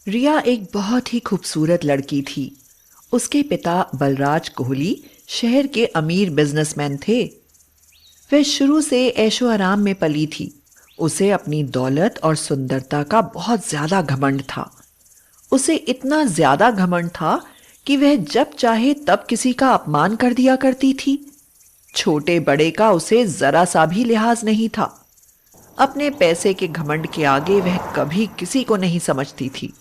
रिया एक बहुत ही खूबसूरत लड़की थी। उसके पिता बलराज कोहली शहर के अमीर बिजनेसमैन थे। वह शुरू से ऐशो आराम में पली थी। उसे अपनी दौलत और सुंदरता का बहुत ज्यादा घमंड था। उसे इतना ज्यादा घमंड था कि वह जब चाहे तब किसी का अपमान कर दिया करती थी। छोटे बड़े का उसे जरा सा भी लिहाज नहीं था। अपने पैसे के घमंड के आगे वह कभी किसी को नहीं समझती थी।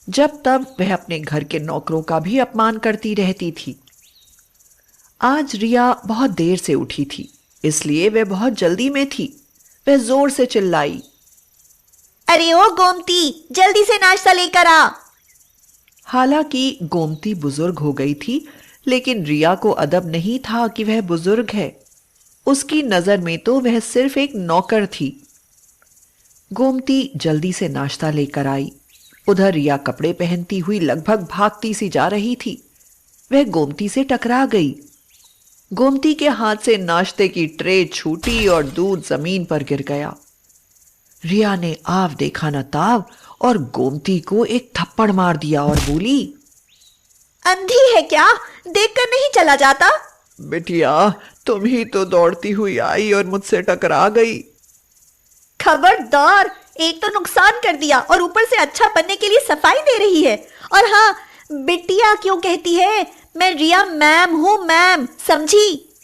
जब तब वह अपने घर के नौकरों का भी अपमान करती रहती थी। आज रिया बहुत देर से उठी थी, इसलिए वह बहुत जल्दी में थी। वह जोर से चिल्लाई, अरे ओ गोमती, जल्दी से नाश्ता लेकर आ। हालांकि गोमती बुजुर्ग हो गई थी, लेकिन रिया को अदब नहीं था कि वह बुजुर्ग है। उसकी नजर में तो वह सिर्फ एक नौकर थी। गोमती जल्दी से नाश्ता लेकर आई। उधर रिया कपड़े पहनती हुई लगभग भागती सी जा रही थी। वह गोमती से टकरा गई। गोमती के हाथ से नाश्ते की ट्रे छूटी और दूध जमीन पर गिर गया। रिया ने आव देखा न ताव और गोमती को एक थप्पड़ मार दिया और बोली, अंधी है क्या? देखकर नहीं चला जाता? बिटिया, तुम ही तो दौड़ती हुई आई और मुझसे टकरा गई। खबरदार, एक तो नुकसान कर दिया और ऊपर से अच्छा बनने के लिए सफाई दे रही है। और हाँ, बिटिया क्यों कहती है? मैं रिया मैम हूं, मैम, समझी?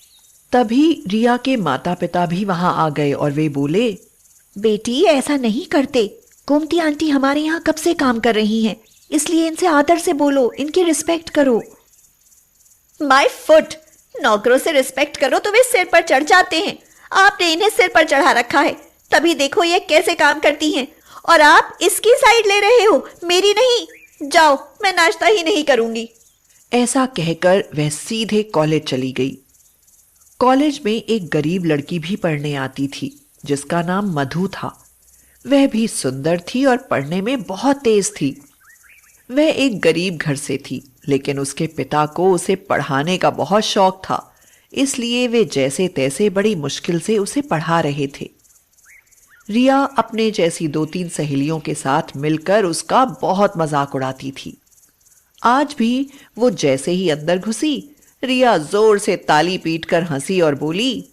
तभी रिया के माता पिता भी वहां आ गए और वे बोले, बेटी, ऐसा नहीं करते। गोमती आंटी हमारे यहाँ कब से काम कर रही हैं, इसलिए इनसे आदर से बोलो, इनकी रिस्पेक्ट करो। माय फुट, नौकरों से रिस्पेक्ट करो तो वे सिर पर चढ़ जाते हैं। आपने इन्हें सिर पर चढ़ा रखा है, तभी देखो ये कैसे काम करती हैं। और आप इसकी साइड ले रहे हो, मेरी नहीं। जाओ, मैं नाश्ता ही नहीं करूंगी। ऐसा कहकर वह सीधे कॉलेज चली गई। कॉलेज में एक गरीब लड़की भी पढ़ने आती थी, जिसका नाम मधु था। वह भी सुंदर थी और पढ़ने में बहुत तेज थी। वह एक गरीब घर से थी, लेकिन उसके पिता को उसे पढ़ाने का बहुत शौक था, इसलिए वे जैसे तैसे बड़ी मुश्किल से उसे पढ़ा रहे थे। रिया अपने जैसी 2-3 सहेलियों के साथ मिलकर उसका बहुत मजाक उड़ाती थी। आज भी वो जैसे ही अंदर घुसी, रिया जोर से ताली पीटकर हंसी और बोली,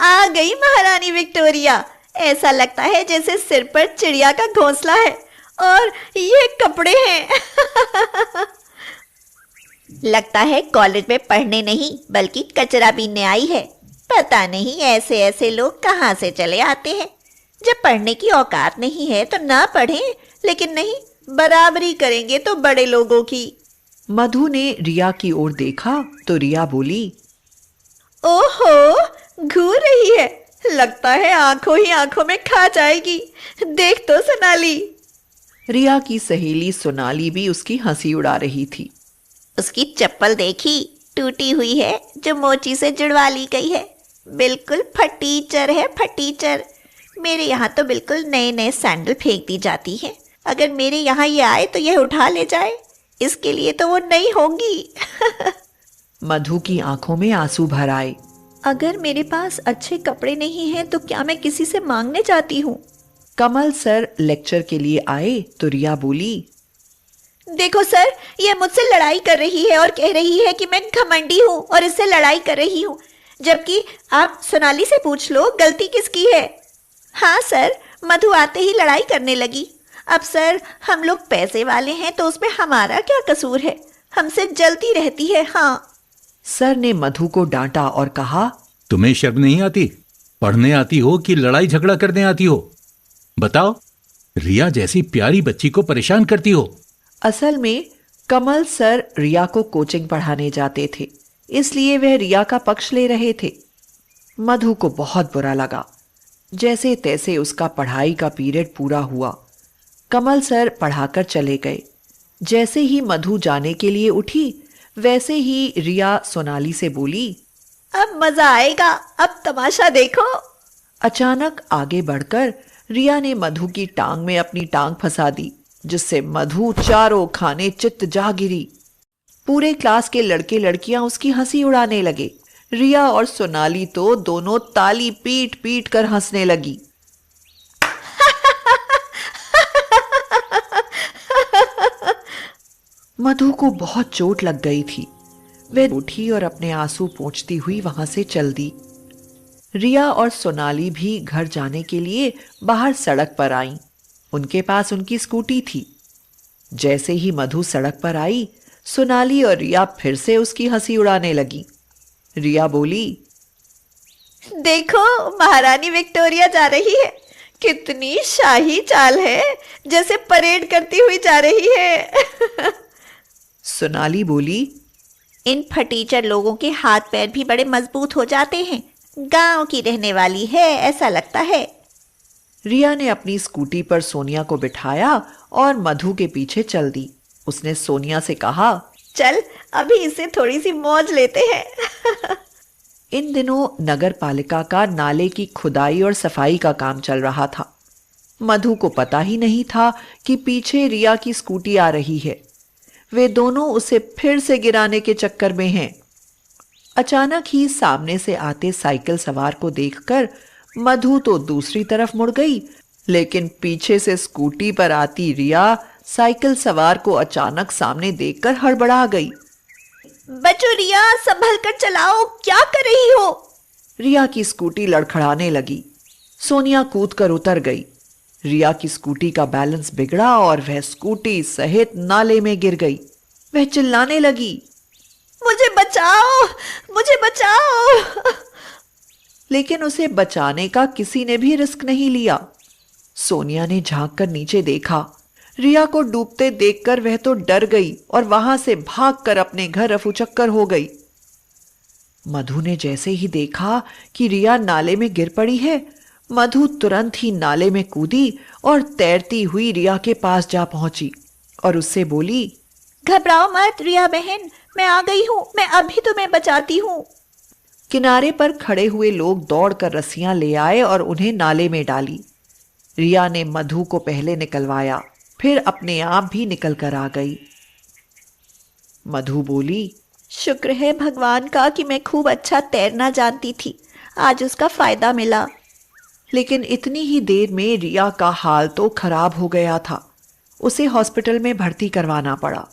आ गई महारानी विक्टोरिया। ऐसा लगता है जैसे सिर पर चिड़िया का घोंसला है और ये कपड़े हैं। लगता है कॉलेज में पढ़ने नहीं बल्कि कचरा बीनने आई है। पता नहीं ऐसे ऐसे लोग कहाँ से चले आते हैं। जब पढ़ने की औकात नहीं है तो ना पढ़ें, लेकिन नहीं, बराबरी करेंगे तो बड़े लोगों की। मधु ने रिया की ओर देखा तो रिया बोली, ओहो, घूर रही है। लगता है आंखों ही आंखों में खा जाएगी। देख तो सोनाली। रिया की सहेली सोनाली भी उसकी हंसी उड़ा रही थी। उसकी चप्पल देखी, टूटी हुई है, जो मोची से जुड़वा ली गई है। बिल्कुल फटीचर है, फटीचर। मेरे यहाँ तो बिल्कुल नए नए सैंडल फेंक दी जाती है। अगर मेरे यहाँ ये आए तो यह उठा ले जाए। इसके लिए तो वो नहीं होंगी। मधु की आंखों में आंसू भर आए। अगर मेरे पास अच्छे कपड़े नहीं हैं तो क्या मैं किसी से मांगने जाती हूँ? कमल सर लेक्चर के लिए आए तो रिया बोली, देखो सर, ये मुझसे लड़ाई कर रही है और कह रही है कि मैं घमंडी हूँ और इससे लड़ाई कर रही हूँ, जबकि आप सोनाली से पूछ लो गलती किसकी है। हाँ सर, मधु आते ही लड़ाई करने लगी। अब सर, हम लोग पैसे वाले हैं तो उसमें हमारा क्या कसूर है? हमसे जलती रहती है। हाँ। सर ने मधु को डांटा और कहा, तुम्हें शर्म नहीं आती? पढ़ने आती हो कि लड़ाई झगड़ा करने आती हो? बताओ, रिया जैसी प्यारी बच्ची को परेशान करती हो। असल में कमल सर रिया को कोचिंग पढ़ाने जाते थे, इसलिए वह रिया का पक्ष ले रहे थे। मधु को बहुत बुरा लगा। जैसे तैसे उसका पढ़ाई का पीरियड पूरा हुआ। कमल सर पढ़ाकर चले गए। जैसे ही मधु जाने के लिए उठी, वैसे ही रिया सोनाली से बोली, अब मजा आएगा, अब तमाशा देखो। अचानक आगे बढ़कर रिया ने मधु की टांग में अपनी टांग फंसा दी, जिससे मधु चारों खाने चित्त जा गिरी। पूरे क्लास के लड़के लड़कियां उसकी हंसी उड़ाने लगे। रिया और सोनाली तो दोनों ताली पीट पीट कर हंसने लगी। मधु को बहुत चोट लग गई थी। वह उठी और अपने आंसू पोंछती हुई वहां से चल दी। रिया और सोनाली भी घर जाने के लिए बाहर सड़क पर आईं। उनके पास उनकी स्कूटी थी। जैसे ही मधु सड़क पर आई, सोनाली और रिया फिर से उसकी हंसी उड़ाने लगी। रिया बोली, देखो महारानी विक्टोरिया जा रही है, कितनी शाही चाल है, जैसे परेड करती हुई जा रही है। सोनाली बोली, इन फटीचर लोगों के हाथ पैर भी बड़े मजबूत हो जाते हैं। गांव की रहने वाली है ऐसा लगता है। रिया ने अपनी स्कूटी पर सोनिया को बिठाया और मधु के पीछे चल दी। उसने सोनिया से कहा, चल अभी इसे थोड़ी सी मौज लेते हैं। इन दिनों नगर पालिका का नाले की खुदाई और सफाई का काम चल रहा था। मधु को पता ही नहीं था कि पीछे रिया की स्कूटी आ रही है। वे दोनों उसे फिर से गिराने के चक्कर में हैं। अचानक ही सामने से आते साइकिल सवार को देखकर मधु तो दूसरी तरफ मुड़ गई, लेकिन पीछे से स्कूटी पर आती रिया साइकिल सवार को अचानक सामने देखकर हड़बड़ा गई। बचो रिया, संभल कर चलाओ, क्या कर रही हो? रिया की स्कूटी लड़खड़ाने लगी। सोनिया कूद कर उतर गई। रिया की स्कूटी का बैलेंस बिगड़ा और वह स्कूटी सहित नाले में गिर गई। वह चिल्लाने लगी, मुझे बचाओ, मुझे बचाओ। लेकिन उसे बचाने का किसी ने भी रिस्क नहीं लिया। सोनिया ने झांक कर नीचे देखा। रिया को डूबते देखकर वह तो डर गई और वहां से भागकर अपने घर रफूचक्कर हो गई। मधु ने जैसे ही देखा कि रिया नाले में गिर पड़ी है, मधु तुरंत ही नाले में कूदी और तैरती हुई रिया के पास जा पहुंची और उससे बोली, घबराओ मत रिया बहन, मैं आ गई हूं, मैं अभी तुम्हें बचाती हूं। किनारे पर खड़े हुए लोग दौड़कर रस्सियां ले आए और उन्हें नाले में डाली। रिया ने मधु को पहले निकलवाया, फिर अपने आप भी निकल कर आ गई। मधु बोली, शुक्र है भगवान का कि मैं खूब अच्छा तैरना जानती थी, आज उसका फायदा मिला। लेकिन इतनी ही देर में रिया का हाल तो खराब हो गया था। उसे हॉस्पिटल में भर्ती करवाना पड़ा।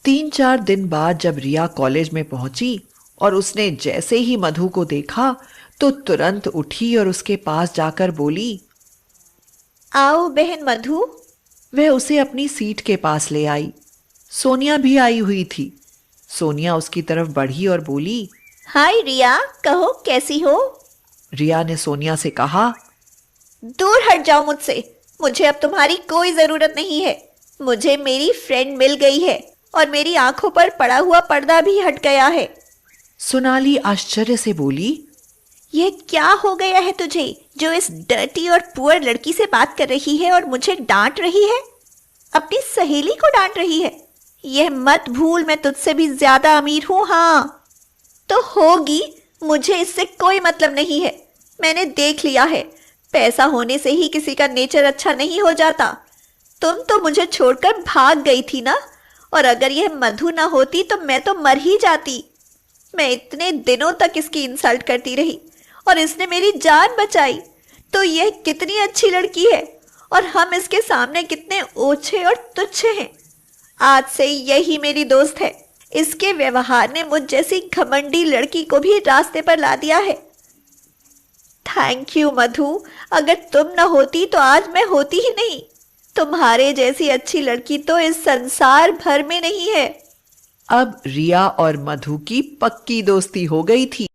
3-4 दिन बाद जब रिया कॉलेज में पहुंची और उसने जैसे ही मधु को देखा तो तुरंत उठी और उसके पास जाकर बोली, आओ बहन मधु। वह उसे अपनी सीट के पास ले आई। सोनिया भी आई हुई थी। सोनिया उसकी तरफ बढ़ी और बोली, हाय रिया, कहो कैसी हो? रिया ने सोनिया से कहा, दूर हट जाओ मुझसे, मुझे अब तुम्हारी कोई जरूरत नहीं है। मुझे मेरी फ्रेंड मिल गई है और मेरी आंखों पर पड़ा हुआ पर्दा भी हट गया है। सोनाली आश्चर्य से बोली, ये क्या हो गया है तुझे जो इस डर्टी और पुअर लड़की से बात कर रही है और मुझे डांट रही है? अपनी सहेली को डांट रही है? यह मत भूल मैं तुझसे भी ज्यादा अमीर हूं। हाँ तो होगी, मुझे इससे कोई मतलब नहीं है। मैंने देख लिया है, पैसा होने से ही किसी का नेचर अच्छा नहीं हो जाता। तुम तो मुझे छोड़कर भाग गई थी ना, और अगर यह मधु ना होती तो मैं तो मर ही जाती। मैं इतने दिनों तक इसकी इंसल्ट करती रही और इसने मेरी जान बचाई। तो यह कितनी अच्छी लड़की है और हम इसके सामने कितने ओछे और तुच्छ हैं। आज से यही मेरी दोस्त है। इसके व्यवहार ने मुझ जैसी घमंडी लड़की को भी रास्ते पर ला दिया है। थैंक यू मधु, अगर तुम न होती तो आज मैं होती ही नहीं। तुम्हारे जैसी अच्छी लड़की तो इस संसार भर में नहीं है। अब रिया और मधु की पक्की दोस्ती हो गई थी।